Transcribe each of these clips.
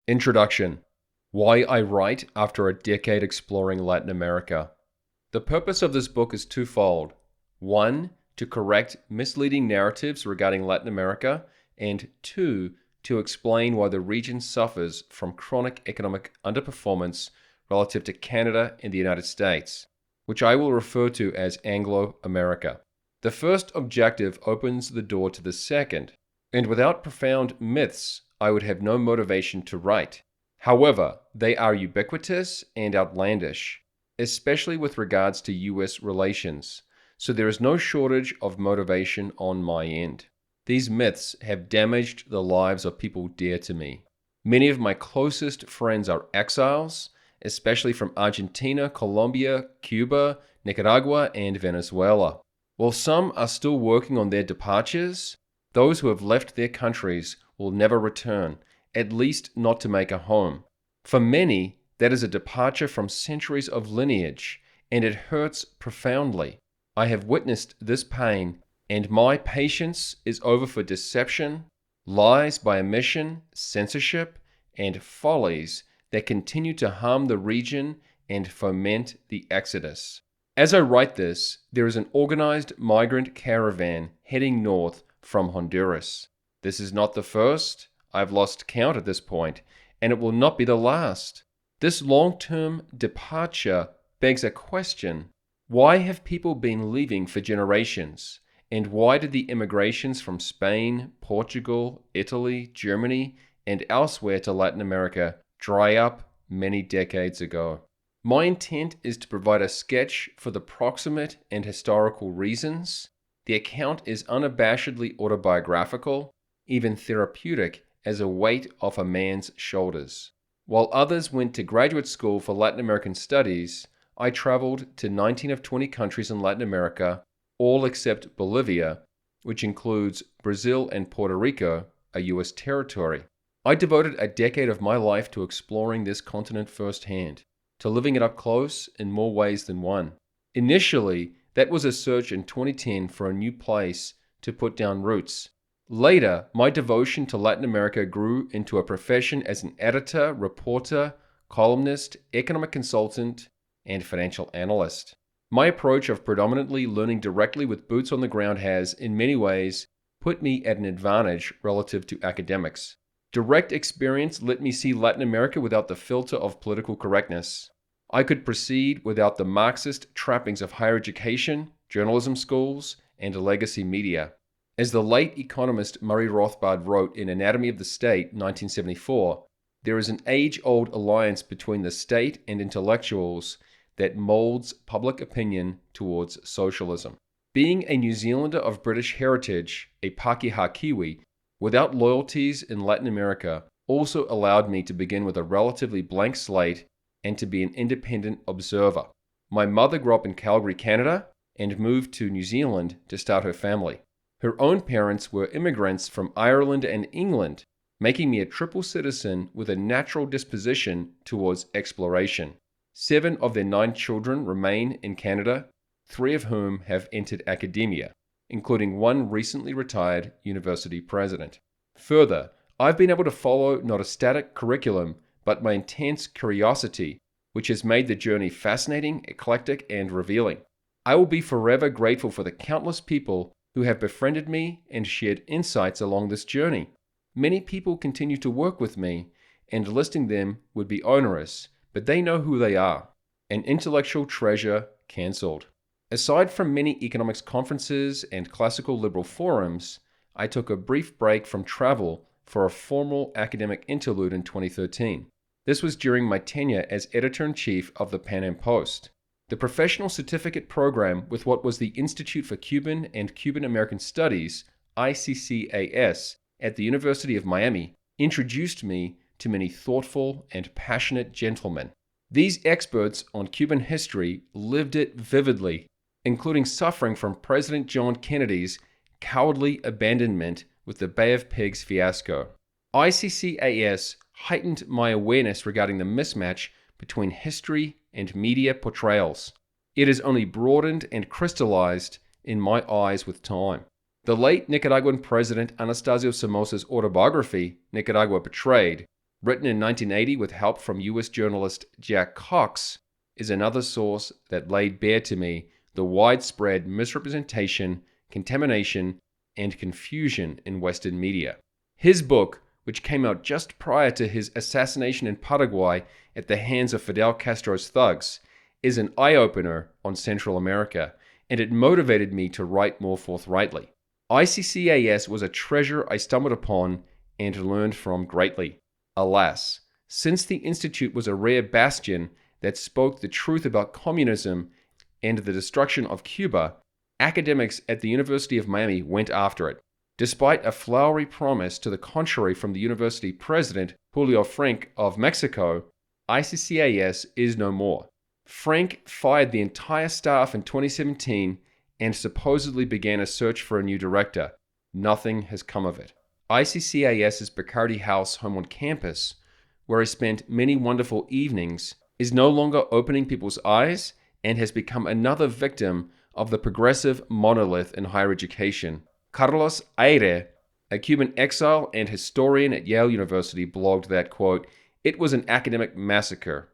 Introduction. Why I write after a decade exploring Latin America. The purpose of this book is twofold. One, to correct misleading narratives regarding Latin America, and two, to explain why the region suffers from chronic economic underperformance relative to Canada and the United States, which I will refer to as Anglo-America. The first objective opens the door to the second, and without profound myths, I would have no motivation to write. However, they are ubiquitous and outlandish, especially with regards to US relations, so there is no shortage of motivation on my end. These myths have damaged the lives of people dear to me. Many of my closest friends are exiles, especially from Argentina, Colombia, Cuba, Nicaragua, and Venezuela. While some are still working on their departures, those who have left their countries will never return, at least not to make a home. For many, that is a departure from centuries of lineage, and it hurts profoundly. I have witnessed this pain, and my patience is over for deception, lies by omission, censorship, and follies that continue to harm the region and foment the exodus. As I write this, there is an organized migrant caravan heading north from Honduras. This is not the first. I've lost count at this point, and it will not be the last. This long-term departure begs a question. Why have people been leaving for generations? And why did the immigrations from Spain, Portugal, Italy, Germany, and elsewhere to Latin America dry up many decades ago? My intent is to provide a sketch for the proximate and historical reasons. The account is unabashedly autobiographical, even therapeutic as a weight off a man's shoulders. While others went to graduate school for Latin American studies, I traveled to 19 of 20 countries in Latin America, all except Bolivia, which includes Brazil and Puerto Rico, a US territory. I devoted a decade of my life to exploring this continent firsthand, to living it up close in more ways than one. Initially, that was a search in 2010 for a new place to put down roots. Later, my devotion to Latin America grew into a profession as an editor, reporter, columnist, economic consultant, and financial analyst. My approach of predominantly learning directly with boots on the ground has, in many ways, put me at an advantage relative to academics. Direct experience let me see Latin America without the filter of political correctness. I could proceed without the Marxist trappings of higher education, journalism schools, and legacy media. As the late economist Murray Rothbard wrote in Anatomy of the State, 1974, there is an age-old alliance between the state and intellectuals that molds public opinion towards socialism. Being a New Zealander of British heritage, a Pakeha Kiwi, without loyalties in Latin America, also allowed me to begin with a relatively blank slate and to be an independent observer. My mother grew up in Calgary, Canada, and moved to New Zealand to start her family. Her own parents were immigrants from Ireland and England, making me a triple citizen with a natural disposition towards exploration. 7 of their 9 children remain in Canada, 3 of whom have entered academia, including 1 recently retired university president. Further, I've been able to follow not a static curriculum, but my intense curiosity, which has made the journey fascinating, eclectic, and revealing. I will be forever grateful for the countless people who have befriended me and shared insights along this journey. Many people continue to work with me, and listing them would be onerous, but they know who they are. An intellectual treasure cancelled. Aside from many economics conferences and classical liberal forums, I took a brief break from travel for a formal academic interlude in 2013. This was during my tenure as editor-in-chief of the Pan Am Post. The professional certificate program with what was the Institute for Cuban and Cuban American Studies, ICCAS, at the University of Miami, introduced me to many thoughtful and passionate gentlemen. These experts on Cuban history lived it vividly, including suffering from President John Kennedy's cowardly abandonment with the Bay of Pigs fiasco. ICCAS heightened my awareness regarding the mismatch between history and media portrayals. It has only broadened and crystallized in my eyes with time. The late Nicaraguan President Anastasio Somoza's autobiography, Nicaragua Betrayed, written in 1980 with help from US journalist Jack Cox, is another source that laid bare to me the widespread misrepresentation, contamination, and confusion in Western media. His book, which came out just prior to his assassination in Paraguay at the hands of Fidel Castro's thugs, is an eye-opener on Central America, and it motivated me to write more forthrightly. ICCAS was a treasure I stumbled upon and learned from greatly. Alas, since the Institute was a rare bastion that spoke the truth about communism and the destruction of Cuba, academics at the University of Miami went after it. Despite a flowery promise to the contrary from the university president, Julio Frank of Mexico, ICCAS is no more. Frank fired the entire staff in 2017 and supposedly began a search for a new director. Nothing has come of it. ICCAS's Bacardi House home on campus, where I spent many wonderful evenings, is no longer opening people's eyes and has become another victim of the progressive monolith in higher education. Carlos Aire, a Cuban exile and historian at Yale University, blogged that, quote, "It was an academic massacre.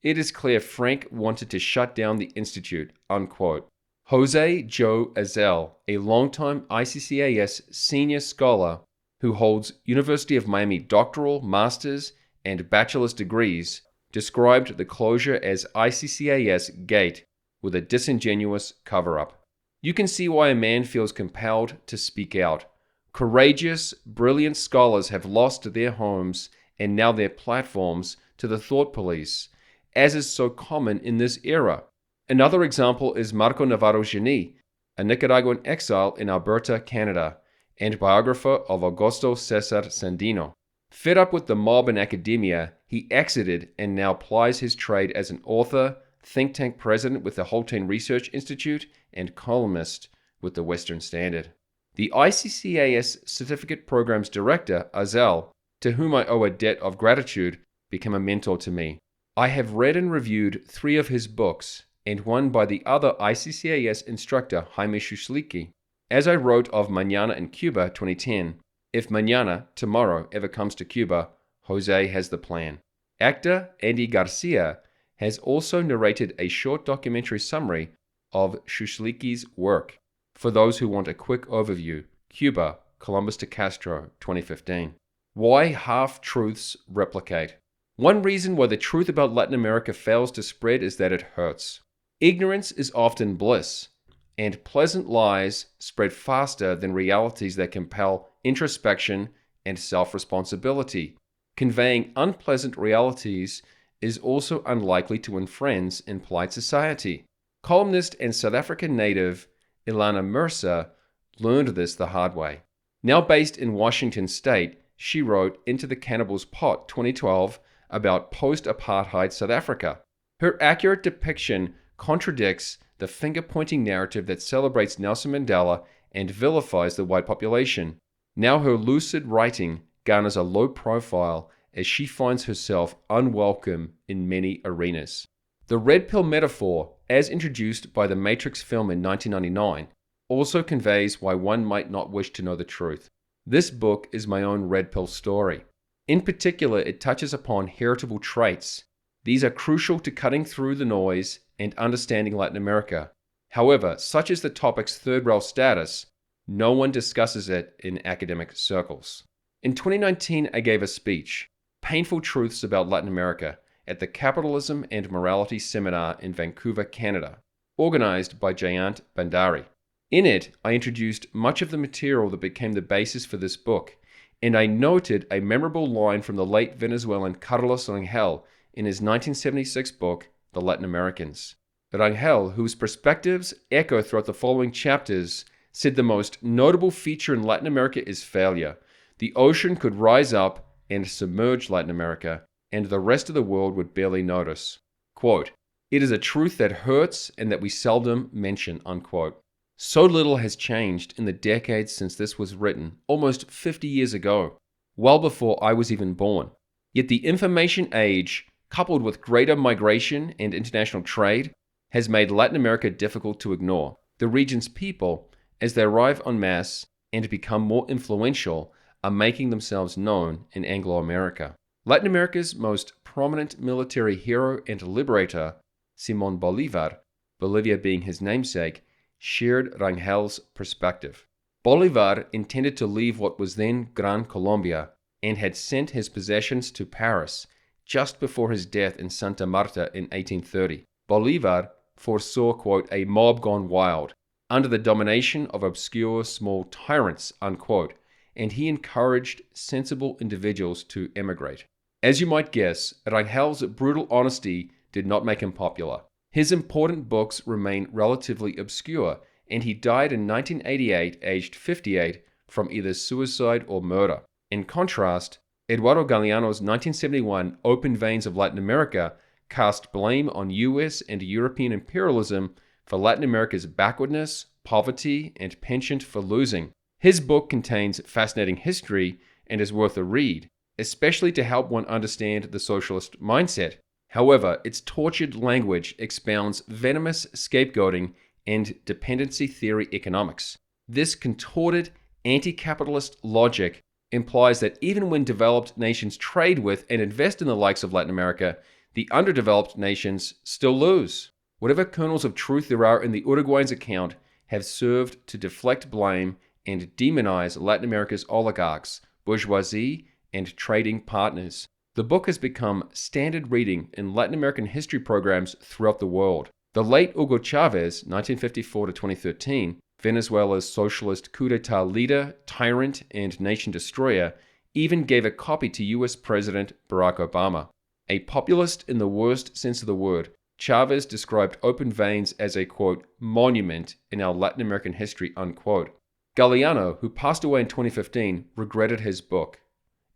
It is clear Frank wanted to shut down the Institute," unquote. Jose Joe Azel, a longtime ICCAS senior scholar who holds University of Miami doctoral, master's, and bachelor's degrees, described the closure as ICCAS Gate with a disingenuous cover-up. You can see why a man feels compelled to speak out. Courageous, brilliant scholars have lost their homes and now their platforms to the thought police, as is so common in this era. Another example is Marco Navarro Geni, a Nicaraguan exile in Alberta, Canada, and biographer of Augusto Cesar Sandino. Fed up with the mob in academia, he exited and now plies his trade as an author, think tank president with the Holstein Research Institute, and columnist with the Western Standard. The ICCAS Certificate Program's director, Azel, to whom I owe a debt of gratitude, became a mentor to me. I have read and reviewed 3 of his books, and one by the other ICCAS instructor, Jaime Shusliki. As I wrote of Mañana in Cuba 2010, if Mañana, tomorrow, ever comes to Cuba, Jose has the plan. Actor Andy Garcia has also narrated a short documentary summary of Shushliki's work. For those who want a quick overview, Cuba, Columbus to Castro, 2015. Why half-truths replicate. One reason why the truth about Latin America fails to spread is that it hurts. Ignorance is often bliss, and pleasant lies spread faster than realities that compel introspection and self-responsibility. Conveying unpleasant realities is also unlikely to win friends in polite society. Columnist and South African native Ilana Mercer learned this the hard way. Now based in Washington State, she wrote Into the Cannibal's Pot 2012 about post-apartheid South Africa. Her accurate depiction contradicts the finger-pointing narrative that celebrates Nelson Mandela and vilifies the white population. Now her lucid writing garners a low profile as she finds herself unwelcome in many arenas. The red pill metaphor, as introduced by the Matrix film in 1999, also conveys why one might not wish to know the truth. This book is my own red pill story. In particular, it touches upon heritable traits. These are crucial to cutting through the noise and understanding Latin America. However, such is the topic's third rail status, no one discusses it in academic circles. In 2019, I gave a speech, Painful Truths About Latin America, at the Capitalism and Morality Seminar in Vancouver, Canada, organized by Jayant Bandari. In it, I introduced much of the material that became the basis for this book, and I noted a memorable line from the late Venezuelan Carlos Rangel in his 1976 book, The Latin Americans. Rangel, whose perspectives echo throughout the following chapters, said the most notable feature in Latin America is failure. The ocean could rise up and submerge Latin America, and the rest of the world would barely notice. Quote, "It is a truth that hurts and that we seldom mention," unquote. So little has changed in the decades since this was written, almost 50 years ago, well before I was even born. Yet the information age, coupled with greater migration and international trade, has made Latin America difficult to ignore. The region's people, as they arrive en masse and become more influential, are making themselves known in Anglo-America. Latin America's most prominent military hero and liberator, Simón Bolívar, Bolivia being his namesake, shared Rangel's perspective. Bolívar intended to leave what was then Gran Colombia and had sent his possessions to Paris just before his death in Santa Marta in 1830. Bolívar foresaw, quote, a mob gone wild, under the domination of obscure small tyrants, unquote, and he encouraged sensible individuals to emigrate. As you might guess, Rangel's brutal honesty did not make him popular. His important books remain relatively obscure, and he died in 1988, aged 58, from either suicide or murder. In contrast, Eduardo Galeano's 1971 Open Veins of Latin America cast blame on US and European imperialism for Latin America's backwardness, poverty, and penchant for losing. His book contains fascinating history and is worth a read, especially to help one understand the socialist mindset. However, its tortured language expounds venomous scapegoating and dependency theory economics. This contorted, anti-capitalist logic implies that even when developed nations trade with and invest in the likes of Latin America, the underdeveloped nations still lose. Whatever kernels of truth there are in the Uruguayan's account have served to deflect blame and demonize Latin America's oligarchs, bourgeoisie, and trading partners. The book has become standard reading in Latin American history programs throughout the world. The late Hugo Chavez, 1954 to 2013, Venezuela's socialist coup d'etat leader, tyrant, and nation destroyer, even gave a copy to US President Barack Obama. A populist in the worst sense of the word, Chavez described Open Veins as a, quote, monument in our Latin American history, unquote. Galeano, who passed away in 2015, regretted his book.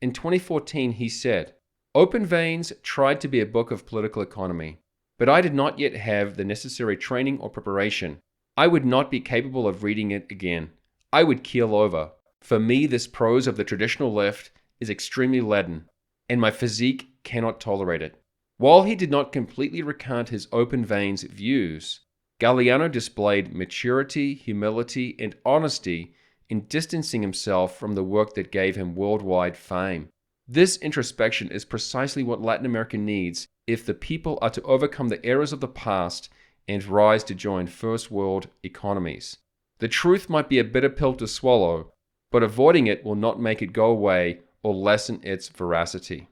In 2014, he said, Open Veins tried to be a book of political economy, but I did not yet have the necessary training or preparation. I would not be capable of reading it again. I would keel over. For me, this prose of the traditional left is extremely leaden, and my physique cannot tolerate it. While he did not completely recant his Open Veins views, Galeano displayed maturity, humility, and honesty in distancing himself from the work that gave him worldwide fame. This introspection is precisely what Latin America needs if the people are to overcome the errors of the past and rise to join first world economies. The truth might be a bitter pill to swallow, but avoiding it will not make it go away or lessen its veracity.